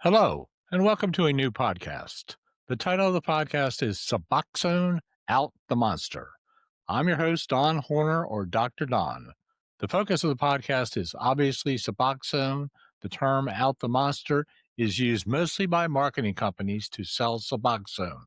Hello, and welcome to a new podcast. The title of the podcast is Suboxone Out the Monster. I'm your host, Don Horner, or Dr. Don. The focus of the podcast is obviously Suboxone. The term out the monster is used mostly by marketing companies to sell Suboxone.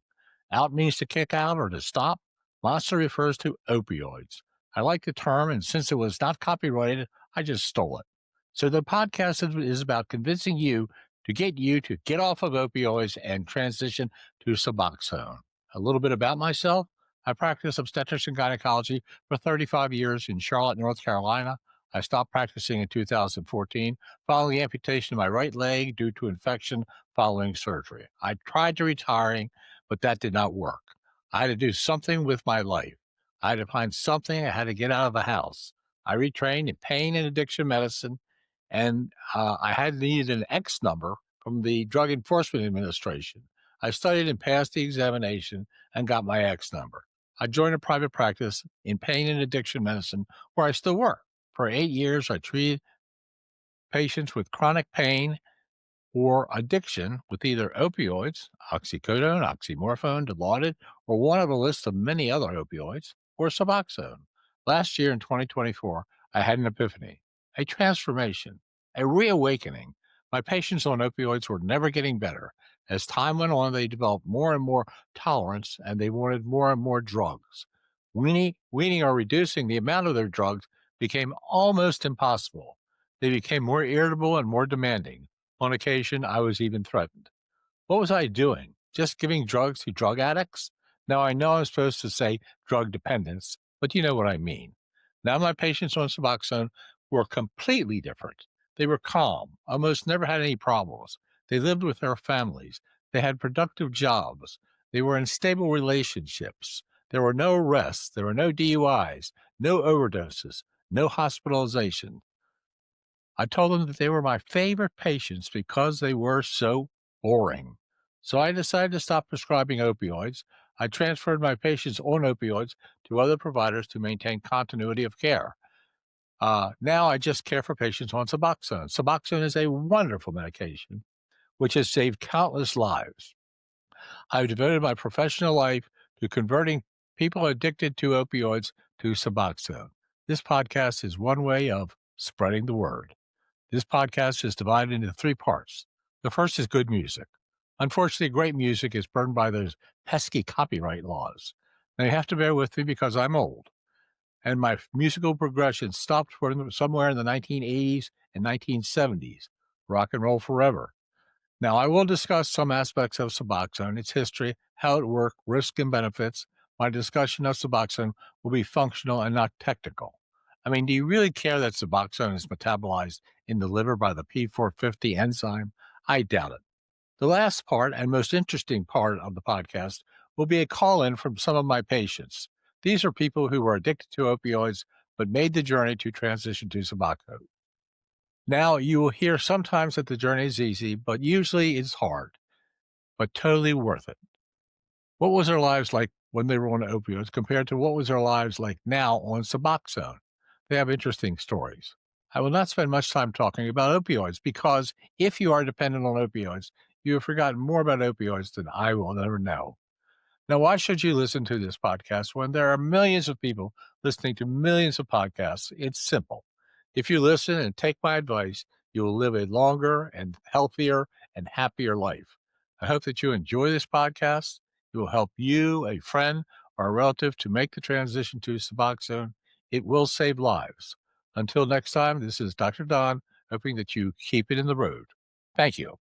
Out means to kick out or to stop. Monster refers to opioids. I like the term, and since it was not copyrighted, I just stole it. So the podcast is about convincing you to get you to get off of opioids and transition to Suboxone. A little bit about myself. I practiced obstetrics and gynecology for 35 years in Charlotte, North Carolina. I stopped practicing in 2014 following the amputation of my right leg due to infection following surgery. I tried to retiring, but that did not work. I had to do something with my life. I had to find something. I had to get out of the house. I retrained in pain and addiction medicine, and I had needed an X number from the Drug Enforcement Administration. I studied and passed the examination and got my X number. I joined a private practice in pain and addiction medicine where I still work. For 8 years, I treated patients with chronic pain or addiction with either opioids, oxycodone, oxymorphone, Dilaudid, or one of a list of many other opioids, or Suboxone. Last year in 2024, I had an epiphany, a transformation, a reawakening. My patients on opioids were never getting better. As time went on, they developed more and more tolerance and they wanted more and more drugs. Weaning or reducing the amount of their drugs became almost impossible. They became more irritable and more demanding. On occasion, I was even threatened. What was I doing? Just giving drugs to drug addicts? Now, I know I'm supposed to say drug dependence, but you know what I mean. Now, my patients on Suboxone were completely different. They were calm, almost never had any problems. They lived with their families. They had productive jobs. They were in stable relationships. There were no arrests. There were no DUIs, no overdoses, no hospitalization. I told them that they were my favorite patients because they were so boring. So I decided to stop prescribing opioids. I transferred my patients on opioids to other providers to maintain continuity of care. Now I just care for patients on Suboxone. Suboxone is a wonderful medication which has saved countless lives. I've devoted my professional life to converting people addicted to opioids to Suboxone. This podcast is one way of spreading the word. This podcast is divided into three parts. The first is good music. Unfortunately, great music is burned by those pesky copyright laws. Now, you have to bear with me because I'm old, and my musical progression stopped somewhere in the 1980s and 1970s. Rock and roll forever. Now, I will discuss some aspects of Suboxone, its history, how it worked, risks and benefits. My discussion of Suboxone will be functional and not technical. I mean, do you really care that Suboxone is metabolized in the liver by the P450 enzyme? I doubt it. The last part and most interesting part of the podcast will be a call in from some of my patients. These are people who were addicted to opioids but made the journey to transition to Suboxone. Now, you will hear sometimes that the journey is easy, but usually it's hard, but totally worth it. What was their lives like when they were on opioids compared to what was their lives like now on Suboxone? They have interesting stories. I will not spend much time talking about opioids because if you are dependent on opioids, you have forgotten more about opioids than I will ever know. Now, why should you listen to this podcast when there are millions of people listening to millions of podcasts? It's simple. If you listen and take my advice, you will live a longer and healthier and happier life. I hope that you enjoy this podcast. It will help you, a friend, or a relative to make the transition to Suboxone. It will save lives. Until next time, this is Dr. Don, hoping that you keep it in the road. Thank you.